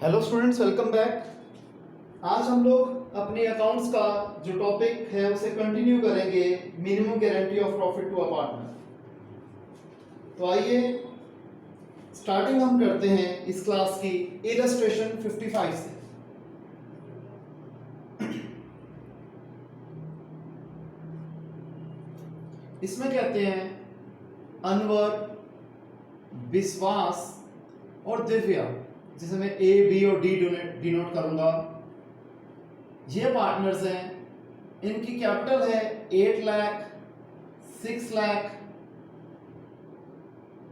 Hello students, welcome back. आज हम लोग अपने अकाउंट्स का जो टॉपिक है उसे कंटिन्यू करेंगे, minimum guarantee of profit to a partner. तो आइए स्टार्टिंग हम करते हैं इस क्लास की इलस्ट्रेशन 55 से। इसमें कहते हैं अनवर, विश्वास और दिव्या, जिसे मैं ए, बी और डी डिनोट करूंगा, ये पार्टनर्स हैं। इनकी कैपिटल है 8 लाख, 6 लाख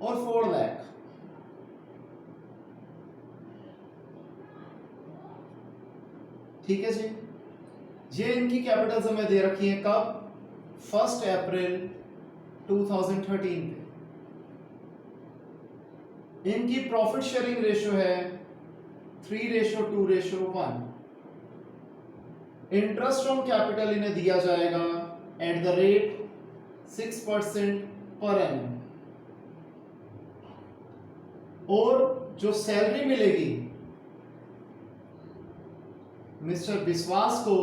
और 4 लाख। ठीक है जी, ये इनकी कैपिटल्स हमें दे रखी है कब? 1 अप्रैल 2013 पे। इनकी प्रॉफिट शेयरिंग रेशियो है 3:2:1। इंटरेस्ट ऑन कैपिटल इन्हें दिया जाएगा at the rate 6% per annum. और जो सैलरी मिलेगी मिस्टर विश्वास को,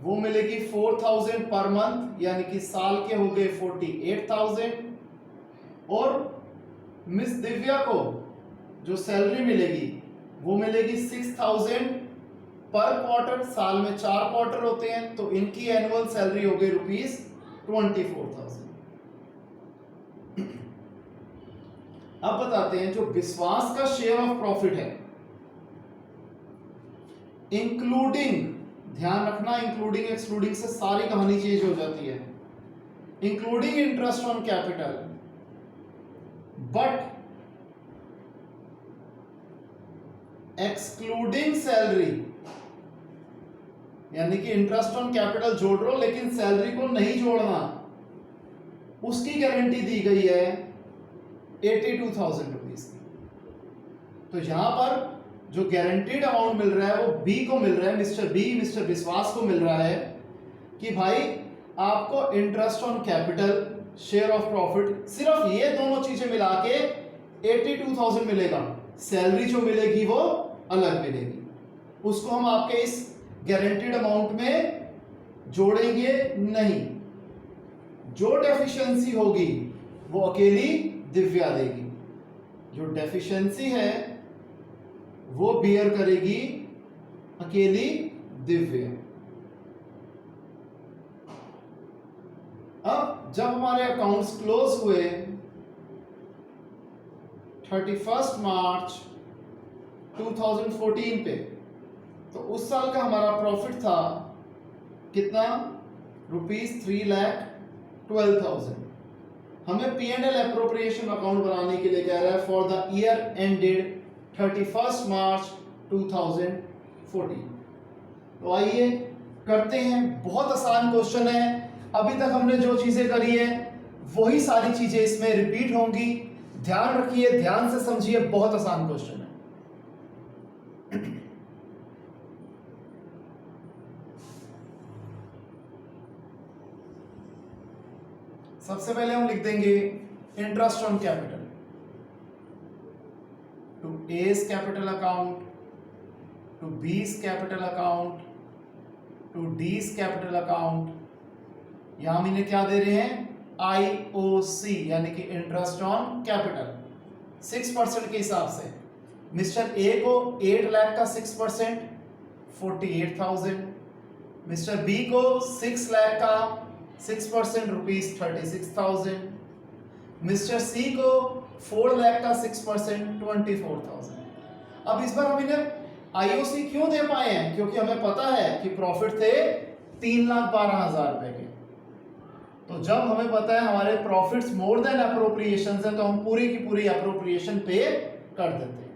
वो मिलेगी 4000 पर मंथ, यानी कि साल के हो गए 48,000। और मिस दिव्या को जो सैलरी मिलेगी वो मिलेगी 6000 पर क्वार्टर। साल में 4 क्वार्टर होते हैं, तो इनकी एनुअल सैलरी हो गई ₹24,000। अब बताते हैं जो विश्वास का शेयर ऑफ प्रॉफिट है, इंक्लूडिंग, ध्यान रखना, इंक्लूडिंग एक्सक्लूडिंग से सारी कहानी चेंज हो जाती है। Including interest on capital but excluding salary, यानी कि इंटरेस्ट ऑन कैपिटल जोड़ रहे हो लेकिन सैलरी को नहीं जोड़ना, उसकी गारंटी दी गई है 82,000 रुपीज की। तो यहां पर जो गारंटीड अमाउंट मिल रहा है वो बी को मिल रहा है, मिस्टर विश्वास को मिल रहा है कि भाई आपको interest on capital, share of profit, सिर्फ ये दोनों चीजें मिला के 82,000 मिलेगा। सैलरी जो मिलेगी वो अलग मिलेगी, उसको हम आपके इस गारंटीड अमाउंट में जोड़ेंगे नहीं। जो डेफिशिएंसी होगी वो अकेली दिव्या देगी। जो डेफिशिएंसी है वो बियर करेगी अकेली दिव्या। अब जब हमारे अकाउंट्स क्लोज हुए 31 मार्च 2014 पे, तो उस साल का हमारा प्रॉफिट था कितना? ₹3,12,000। हमें P&L एप्रोप्रिएशन अकाउंट बनाने के लिए कह रहा है फॉर द ईयर एंडेड 31 मार्च 2014। तो आइए करते हैं, बहुत आसान क्वेश्चन है। अभी तक हमने जो चीजें करी है वही सारी चीजें इसमें रिपीट होंगी। ध्यान रखिए, ध्यान से समझिए, बहुत आसान क्वेश्चन है। सबसे पहले हम लिख देंगे interest on capital to A's capital account, to B's capital account, to D's capital account. यहां हम इन्हें क्या दे रहे हैं? IOC, यानी कि इंटरेस्ट ऑन कैपिटल 6% के हिसाब से। मिस्टर ए को 8 लाख का 6% 48,000, मिस्टर बी को 6 लाख का 6% ₹36,000, मिस्टर सी को 4 लाख का 6% 24,000। अब इस बार हम इन्हें IOC क्यों दे पाए हैं? क्योंकि हमें पता है कि प्रॉफिट थे 3,12,000 रुपए के। तो जब हमें पता है हमारे प्रॉफिट्स मोर देन अप्रोप्रिएशंस है, तो हम पूरी की पूरी अप्रोप्रिएशन पे कर देते हैं।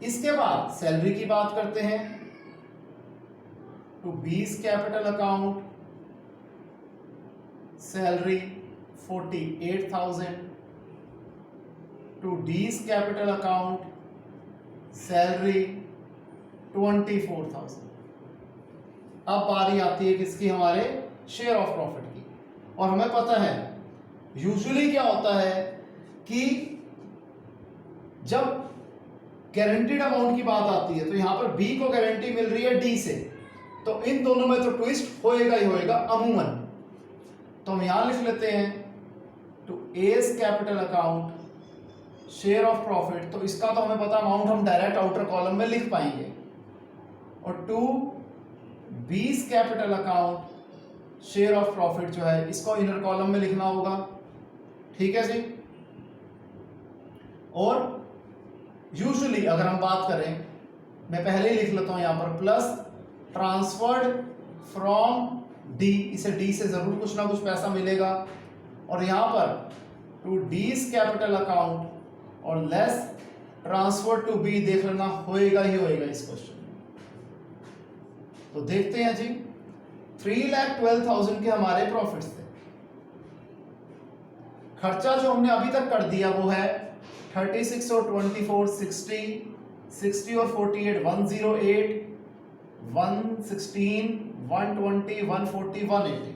इसके बाद सैलरी की बात करते हैं। To B's capital account salary 48,000, to D's capital account salary 24,000। अब बारी आती है किसकी? हमारे शेयर ऑफ प्रॉफिट की। और हमें पता है यूजुअली क्या होता है कि जब गारंटीड अमाउंट की बात आती है तो यहां पर बी को गारंटी मिल रही है डी से, तो इन दोनों में तो ट्विस्ट होएगा ही होएगा अमूमन। तो हम यहां लिख लेते हैं to A's capital account share of profit, तो इसका तो हमें पता अमाउंट हम डायरेक्ट आउटर कॉलम में लिख पाएंगे, और to B's capital account share of profit जो है इसको इनर कॉलम में लिखना होगा। ठीक है जी। और यूजुअली अगर हम बात करें, मैं पहले ही लिख लेता हूं यहां पर प्लस ट्रांसफर्ड फ्रॉम डी, इसे डी से जरूर कुछ ना कुछ पैसा मिलेगा, और यहां पर टू डीज कैपिटल अकाउंट और लेस ट्रांसफर टू बी देख लेना होएगा ही होएगा इस क्वेश्चन में। तो देखते हैं जी, 3,12,000 के हमारे प्रॉफिट्स थे, खर्चा जो हमने अभी तक कर दिया वो है 36 और 24 60 और 48 108 116 120 140 180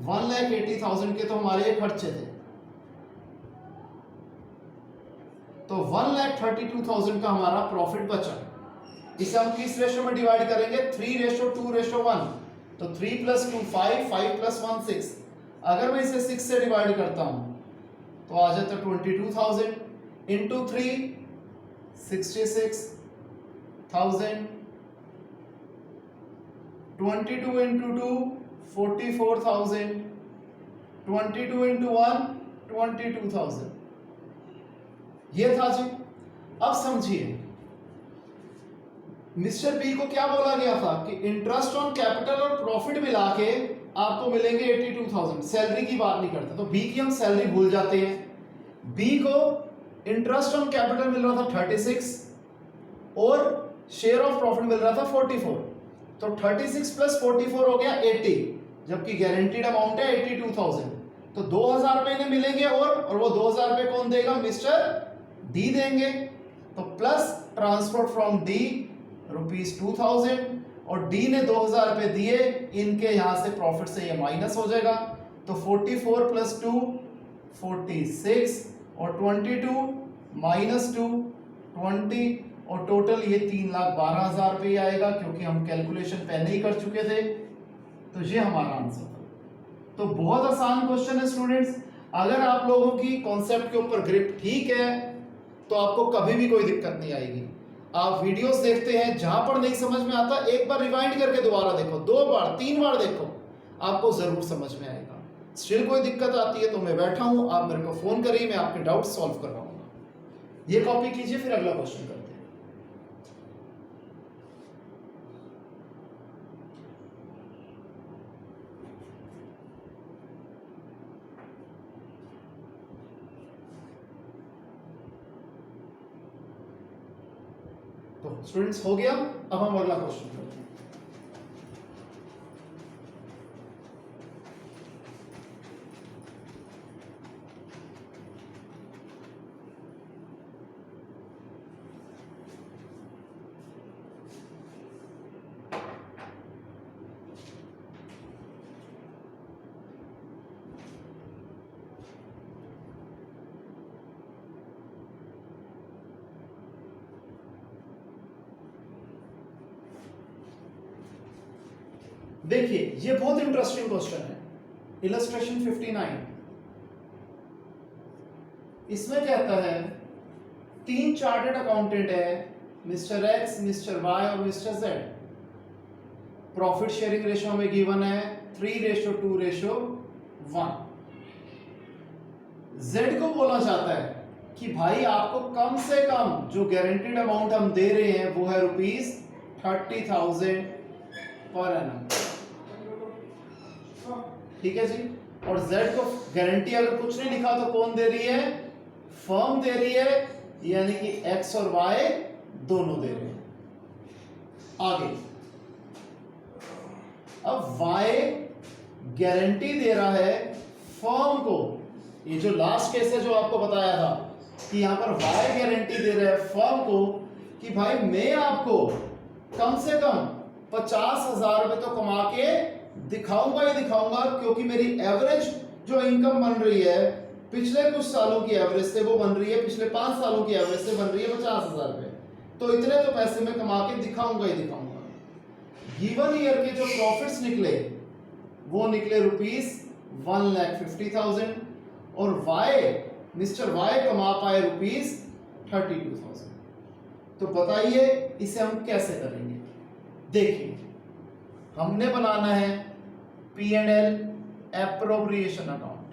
1,80,000 के तो हमारे खर्चे थे, तो 1,32,000 का हमारा प्रॉफिट बचा। इसे हम किस रेशो में डिवाइड करेंगे? 3:2:1, तो 3 + 2 5 5 + 1 6। अगर मैं इसे 6 से डिवाइड करता हूं तो आ जाता है 22,000 इंटू 3 66,000, 22 इंटू 2 44,000, 22 इंटू 1 22,000। ये था जी। अब समझिए, मिस्टर बी को क्या बोला गया था कि इंटरेस्ट ऑन कैपिटल और प्रॉफिट मिला के आपको मिलेंगे 82,000, सैलरी की बात नहीं करते, तो बी की हम सैलरी भूल जाते हैं। बी को इंटरेस्ट ऑन कैपिटल मिल रहा था 36 और शेयर ऑफ प्रॉफिट मिल रहा था 44, तो 36 + 44 हो गया 80, जबकि गारंटीड अमाउंट है 82,000, तो 2,000 रुपए इन्हें मिलेंगे, और वो 2,000 रुपए कौन देगा? मिस्टर डी देंगे। तो प्लस ट्रांसफर फ्रॉम डी ₹2,000, और डी ने 2,000 रुपए दिए, इनके यहां से प्रॉफिट से ये माइनस हो जाएगा, तो 44 + 2 46, और 22 - 2 20, और टोटल ये 3,12,000 रुपये आएगा, क्योंकि हम कैलकुलेशन पहले ही कर चुके थे। तो ये हमारा आंसर था। तो बहुत आसान क्वेश्चन है स्टूडेंट्स। अगर आप लोगों की कॉन्सेप्ट के ऊपर ग्रिप ठीक है तो आपको कभी भी कोई दिक्कत नहीं आएगी। आप वीडियोस देखते हैं, जहां पर नहीं समझ में आता एक बार रिवाइंड करके दोबारा देखो, 2 बार 3 बार देखो, आपको जरूर समझ में आएगा। स्टिल कोई दिक्कत आती है तो मैं बैठा हूं, आप मेरे को फोन करिए, मैं आपके डाउट सॉल्व करवाऊंगा। ये कॉपी कीजिए, फिर अगला क्वेश्चन करते हैं। तो स्टूडेंट्स हो गया, अब हम अगला क्वेश्चन करते हैं। देखिए, ये बहुत इंटरेस्टिंग क्वेश्चन है। इलस्ट्रेशन 59, इसमें कहता है 3 चार्टर्ड अकाउंटेंट है, मिस्टर एक्स, मिस्टर वाई और mister Z. Profit sharing ratio में गिवन है 3:2:1। जेड को बोला जाता है कि भाई आपको कम से कम जो गारंटीड अमाउंट हम दे रहे हैं वो है ₹30,000 पर एनम। ठीक है जी। और Z को गारंटी अगर कुछ नहीं लिखा तो कौन दे रही है? फर्म दे रही है, यानी कि X और Y दोनों दे रहे हैं। आगे अब Y गारंटी दे रहा है फर्म को। ये जो लास्ट केस है जो आपको बताया था कि यहां पर Y गारंटी दे रहा है फर्म को कि भाई मैं आपको कम से कम 50,000 रुपए तो कमा के दिखाऊंगा ही दिखाऊंगा, क्योंकि मेरी एवरेज जो इनकम बन रही है पिछले कुछ सालों की एवरेज से वो बन रही है, पिछले 5 सालों की एवरेज से बन रही है 50,000 रुपए। तो इतने तो पैसे मैं कमा के दिखाऊंगा ही दिखाऊंगा। गिवन ईयर के जो प्रॉफिट्स निकले वो निकले ₹1,50,000 और मिस्टर वाई कमा पाए ₹32,000। तो बताइए इसे हम कैसे करेंगे। देखिए, हमने बनाना है P&L appropriation account.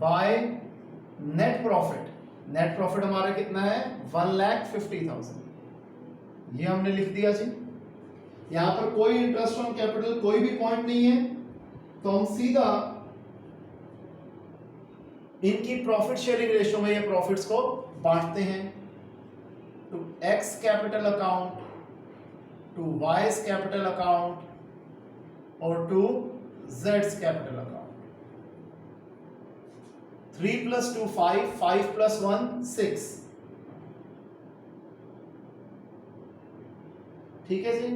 By net profit. Net profit हमारा कितना है? 1,50,000। ये हमने लिख दिया जी। यहां पर कोई इंटरेस्ट ऑन कैपिटल कोई भी पॉइंट नहीं है, तो हम सीधा इनकी प्रॉफिट शेयरिंग रेशियो में ये प्रॉफिट्स को बांटते हैं to x capital account, to Y's capital account और टू जेड्स कैपिटल अकाउंट। 3 + 2 5, 5 + 1 6। ठीक है जी।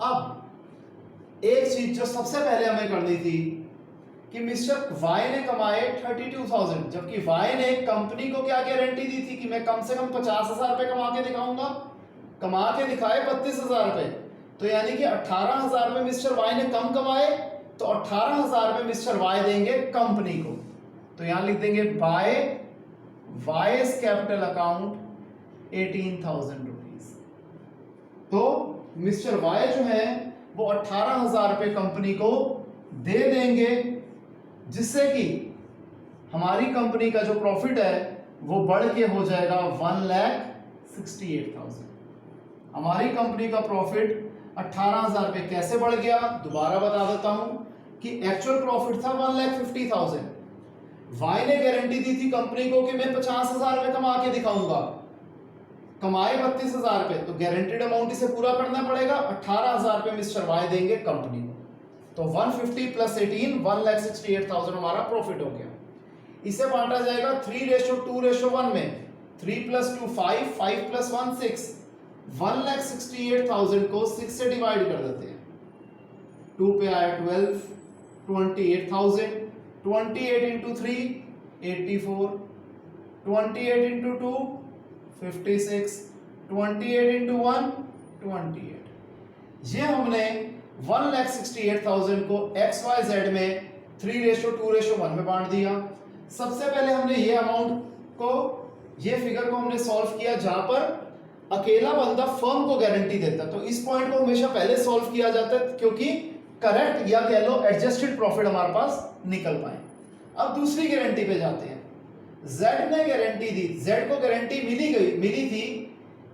अब एक चीज जो सबसे पहले हमें करनी थी कि मिस्टर वाई ने कमाए 32,000, जबकि वाई ने कंपनी को क्या गारंटी दी थी कि मैं कम से कम 50,000 रुपए कमा के दिखाऊंगा। कमा के दिखाए 32,000 रुपए, तो यानी कि 18,000 रुपए मिस्टर वाई ने कम कमाए, तो 18,000 रुपए मिस्टर वाई देंगे कंपनी को। तो यहां लिख देंगे बाय वाई's कैपिटल अकाउंट 18,000 रुपीज। तो मिस्टर वाई जो है वो 18,000 रुपए कंपनी को दे देंगे, जिससे कि हमारी कंपनी का जो प्रॉफिट है वो बढ़ के हो जाएगा 1,68,000। हमारी कंपनी का प्रॉफिट 18,000 रुपए कैसे बढ़ गया, दोबारा बता देता हूं कि एक्चुअल प्रॉफिट था 1,50,000। वाई ने गारंटी दी थी कंपनी को कि मैं 50,000 रुपए कमा के दिखाऊंगा। कमाए 32,000 रुपए, तो गारंटीड अमाउंट इसे पूरा करना पड़ेगा। 18,000 रुपए मिस्टर वाई देंगे कंपनी को, तो 150 + 18 1,68,000 हमारा प्रॉफिट हो गया। इसे बांटा जाएगा 3:2:1 में। 3 + 2 5, 5 + 1 6। 1,68,000 को 6 से डिवाइड कर देते हैं। 2 पे आया 12, 28,000। 28 × 3 84, 28 × 2 56, 28 × 1 28। ये हमने 1,68,000 को XYZ में 3:2:1 में बांट दिया। सबसे पहले हमने ये अमाउंट को, ये फिगर को हमने सॉल्व किया जहां पर अकेला बंदा फर्म को गारंटी देता, तो इस पॉइंट को हमेशा पहले सॉल्व किया जाता है क्योंकि करेक्ट या कह लो एडजस्टेड प्रॉफिट हमारे पास निकल पाए। अब दूसरी गारंटी पे जाते हैं। Z ने गारंटी दी, Z को गारंटी मिली थी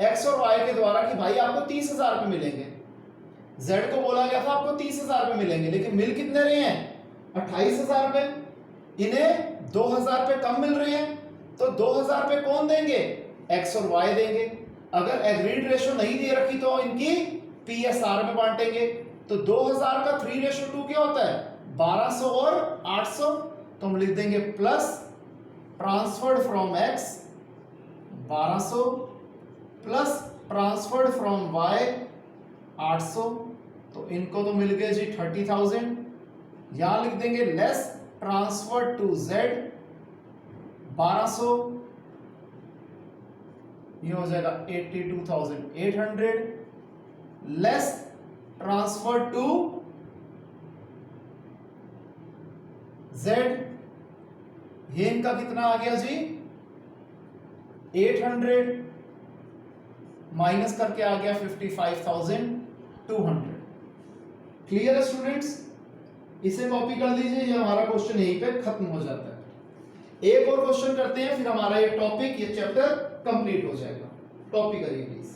X और Y के द्वारा कि भाई आपको 30,000 रुपए मिलेंगे। Z को बोला गया था आपको 30,000 रुपए मिलेंगे, लेकिन मिल कितने रहे हैं? 28,000 रुपए। इन्हें 2,000 रुपए कम मिल रहे हैं, तो 2,000 रुपए कौन देंगे? X और Y देंगे। अगर एग्रीड रेशो नहीं दे रखी तो इनकी PSR में बांटेंगे। तो 2,000 का 3:2 क्या होता है? 1,200 और 800। तो हम लिख देंगे plus transferred from X 1,200 plus transferred from Y 800। तो इनको तो मिल गए जी 30,000। यहां लिख देंगे लेस ट्रांसफर्ड टू Z 1,200, ये हो जाएगा 82,800 लेस ट्रांसफर टू Z, ये इनका कितना आ गया जी? 800 माइनस करके आ गया 55,200। क्लियर है स्टूडेंट्स? इसे कॉपी कर लीजिए, ये हमारा क्वेश्चन यहीं पे खत्म हो जाता है। एक और क्वेश्चन करते हैं, फिर हमारा ये टॉपिक, ये चैप्टर कंप्लीट हो जाएगा। कॉपी करिए प्लीज।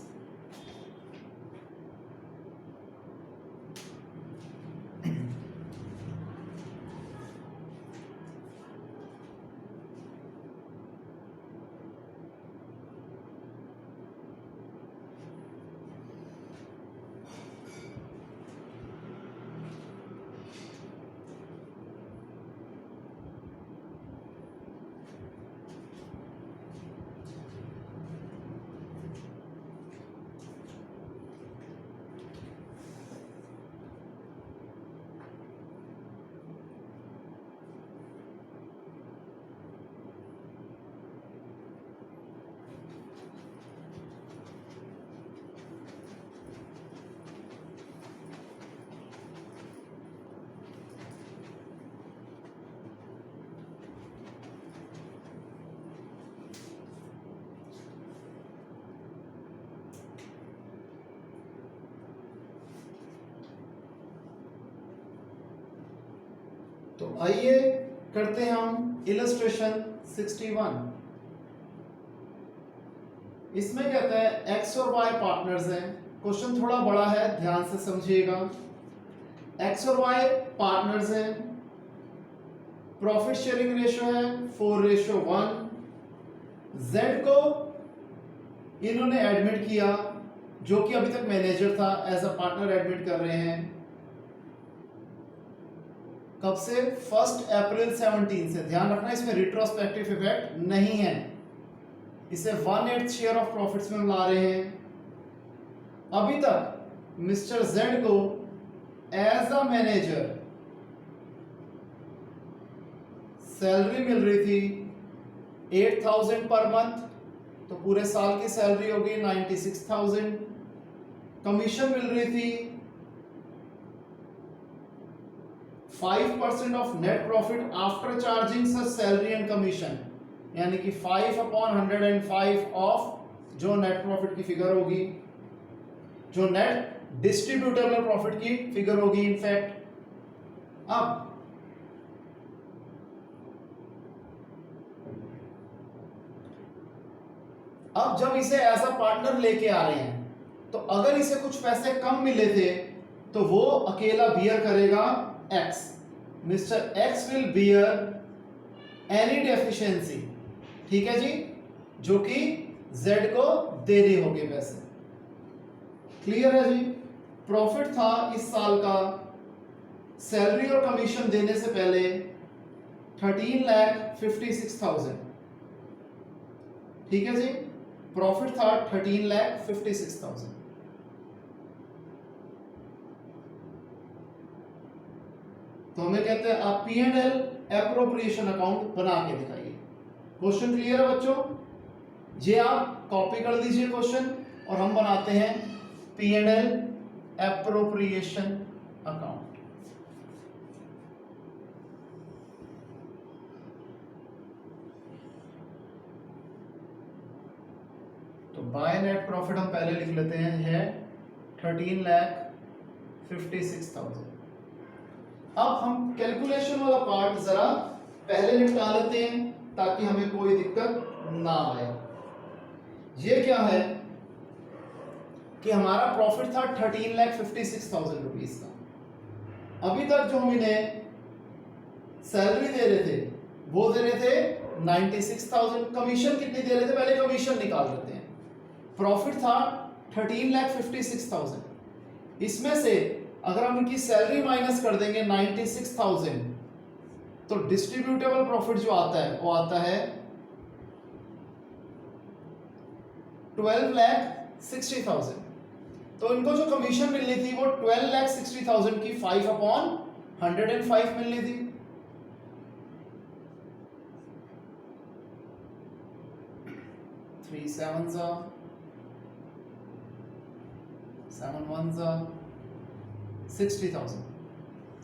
तो आइए करते हैं हम इलस्ट्रेशन 61। इसमें कहता है एक्स और वाई पार्टनर्स हैं। क्वेश्चन थोड़ा बड़ा है, ध्यान से समझिएगा। एक्स और वाई पार्टनर्स हैं, प्रॉफिट शेयरिंग रेशियो है 4:1। जेड को इन्होंने एडमिट किया, जो कि अभी तक मैनेजर था, एज अ पार्टनर एडमिट कर रहे हैं। कब से? 1 अप्रैल 17 से। ध्यान रखना इसमें रिट्रोस्पेक्टिव इफेक्ट नहीं है। इसे 1/8 शेयर ऑफ प्रॉफिट्स में ला रहे हैं। अभी तक मिस्टर जेड को एज अ मैनेजर सैलरी मिल रही थी 8,000 पर मंथ, तो पूरे साल की सैलरी होगी 96,000। कमीशन मिल रही थी 5% of net profit after charging such salary and commission, यानी कि 5/105 ऑफ जो नेट प्रॉफिट की फिगर होगी, जो नेट डिस्ट्रीब्यूटेबल प्रॉफिट की फिगर होगी इनफैक्ट। अब जब इसे एज अ पार्टनर लेके आ रहे हैं, तो अगर इसे कुछ पैसे कम मिले थे तो वो अकेला बियर करेगा x. Mister x will beer any deficiency, ठीक है जी, जो कि जेड को दे रहे होंगे पैसे। क्लियर है जी। प्रॉफिट था इस साल का सैलरी और कमीशन देने से पहले 13,56,000, ठीक है जी। प्रॉफिट था 13,56,000। तो हमें कहते हैं आप P&L एप्रोप्रिएशन अकाउंट बना के दिखाइए। क्वेश्चन क्लियर है बच्चों? ये आप कॉपी कर लीजिए क्वेश्चन, और हम बनाते हैं P&L एप्रोप्रिएशन अकाउंट। तो बाय नेट प्रॉफिट हम पहले लिख लेते हैं, है 13,56,000। अब हम कैलकुलेशन वाला पार्ट जरा पहले निपटा लेते हैं ताकि हमें कोई दिक्कत ना आए। ये क्या है कि हमारा प्रॉफिट था 13,56,000 रुपीज का। अभी तक जो हम इन्हें सैलरी दे रहे थे वो दे रहे थे 96,000। कमीशन कितनी दे रहे थे, पहले कमीशन निकाल देते हैं। प्रॉफिट था 13,56,000। इसमें से अगर हम इनकी सैलरी माइनस कर देंगे 96,000, तो डिस्ट्रीब्यूटेबल प्रॉफिट जो आता है वो आता है 12,60,000। तो इनको जो कमीशन मिलनी थी वो 12,60,000 की 5/105 मिलनी थी। थ्री 7 1 60,000।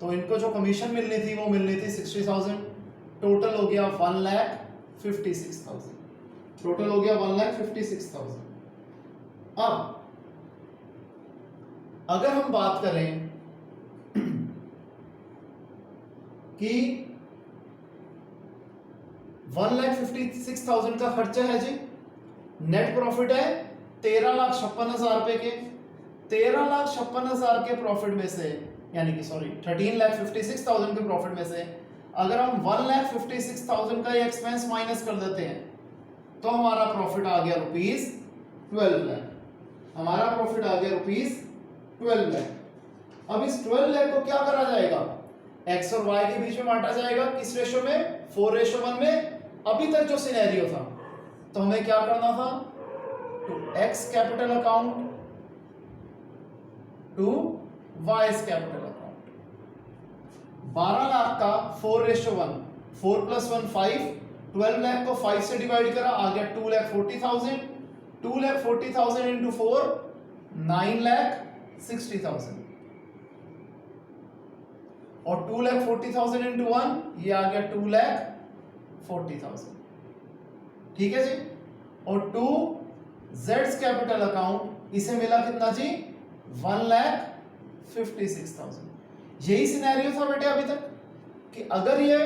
तो इनको जो कमीशन मिलनी थी वो मिलनी थी 60,000। टोटल हो गया 1,56,000। टोटल हो गया 1,56,000। अब अगर हम बात करें कि 1,56,000 का खर्चा है जी, नेट प्रॉफिट है 13,56,000 रुपए के। 13,56,000 के प्रॉफिट में से, यानी कि सॉरी 13,56,000 के प्रॉफिट में से अगर हम 1,56,000 का एक्सपेंस माइनस कर देते हैं तो हमारा प्रॉफिट आ गया रुपीज 12 लाख। हमारा प्रॉफिट आ गया रुपीज 12 लाख। अब इस 12 लाख को क्या करा जाएगा? एक्स और वाई के बीच में बांटा जाएगा। किस रेशो में? 4:1 में। अभी तक जो सिनेरियो था, तो हमें क्या करना था? To x capital account to Y's capital account. 12 lakh का 4:1, 4 + 1 5। 12 लाख को 5 से डिवाइड करा, आ गया 2,40,000। 2,40,000 इंटू 4 9,60,000, और 2,40,000 इंटू 1 ये आ गया 2,40,000। ठीक है जी। और टू जेड्स कैपिटल अकाउंट इसे मिला कितना जी? 1,56,000। यही सिनेरियो था बेटे अभी तक। कि अगर ये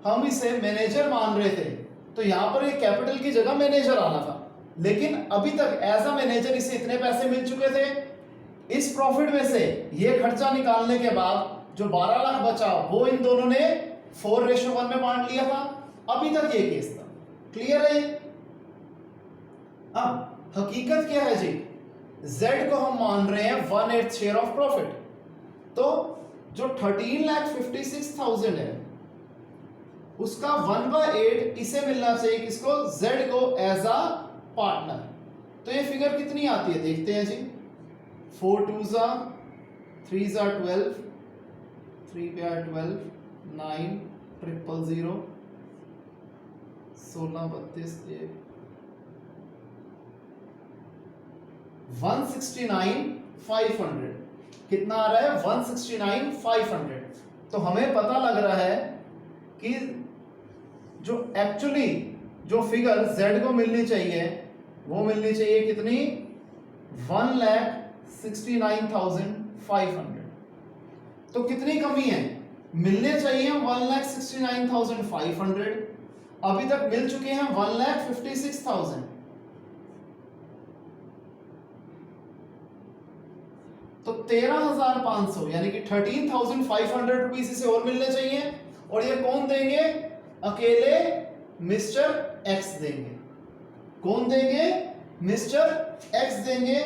हम इसे मैनेजर मान रहे थे तो यहाँ पर ये कैपिटल की जगह मैनेजर आना था, लेकिन अभी तक एज अ मैनेजर इसे इतने पैसे मिल चुके थे। इस प्रॉफिट में से ये खर्चा निकालने के बाद जो 12 लाख बचा वो इन दोनों ने 4:1 में बांट लिया था। अभी तक ये केस था। क्लियर है? अब हकीकत क्या है जी, Z को हम मान रहे हैं 1/8 शेयर ऑफ प्रॉफिट, तो जो 13,56,000 है उसका 1/8 इसे मिलना चाहिए, किसको? Z को एज अ पार्टनर। तो ये फिगर कितनी आती है देखते हैं जी। 4 2s 3s 12, 3 पे 12, 9 000, 16 32 169,500। कितना आ रहा है? 169,500। तो हमें पता लग रहा है कि जो एक्चुअली जो फिगर Z को मिलनी चाहिए वो मिलनी चाहिए कितनी? 1,69,500। तो कितनी कमी है? मिलने चाहिए 1,69,500, अभी तक मिल चुके हैं 1,56,000। तो 13,500 यानी कि 13,500 रुपीज इसे और मिलने चाहिए। और ये कौन देंगे? अकेले मिस्टर एक्स देंगे। कौन देंगे? मिस्टर एक्स देंगे।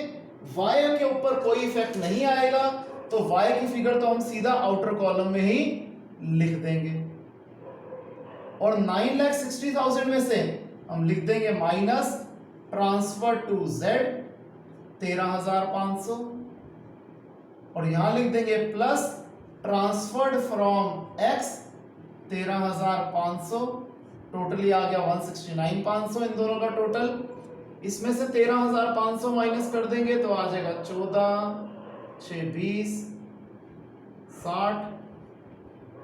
वाई के ऊपर कोई इफेक्ट नहीं आएगा, तो वाई की फिगर तो हम सीधा आउटर कॉलम में ही लिख देंगे। और 9,60,000 में से हम लिख देंगे माइनस ट्रांसफर टू Z 13,500, और यहां लिख देंगे plus transferred from X 13,500। Totally आ गया 169,500 इन दोनों का टोटल। इसमें से 13,500 माइनस कर देंगे तो आ जाएगा 14 6 20 60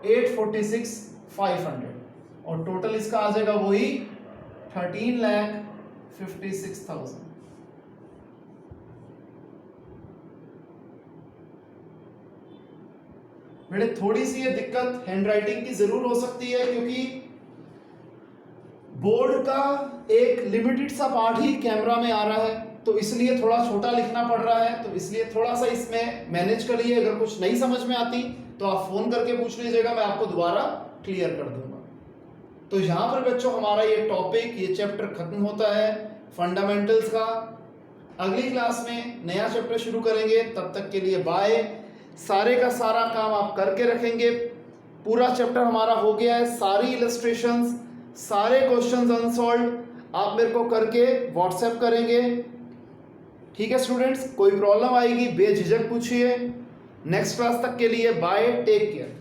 846,500, और टोटल इसका आ जाएगा वही 13,56,000। बेटे थोड़ी सी ये दिक्कत हैंडराइटिंग की जरूर हो सकती है, क्योंकि बोर्ड का एक लिमिटेड सा पार्ट ही कैमरा में आ रहा है, तो इसलिए थोड़ा छोटा लिखना पड़ रहा है। तो इसलिए थोड़ा सा इसमें मैनेज करिए। अगर कुछ नहीं समझ में आती तो आप फोन करके पूछ लीजिएगा, मैं आपको दोबारा क्लियर कर दूंगा। तो यहाँ पर बच्चों हमारा ये टॉपिक, ये चैप्टर खत्म होता है फंडामेंटल्स का। अगली क्लास में नया चैप्टर शुरू करेंगे। तब तक के लिए बाय। सारे का सारा काम आप करके रखेंगे। पूरा चैप्टर हमारा हो गया है, सारी इलस्ट्रेशंस, सारे क्वेश्चंस अनसॉल्व्ड आप मेरे को करके व्हाट्सएप करेंगे। ठीक है स्टूडेंट्स, कोई प्रॉब्लम आएगी बेझिझक पूछिए। नेक्स्ट क्लास तक के लिए बाय, टेक केयर।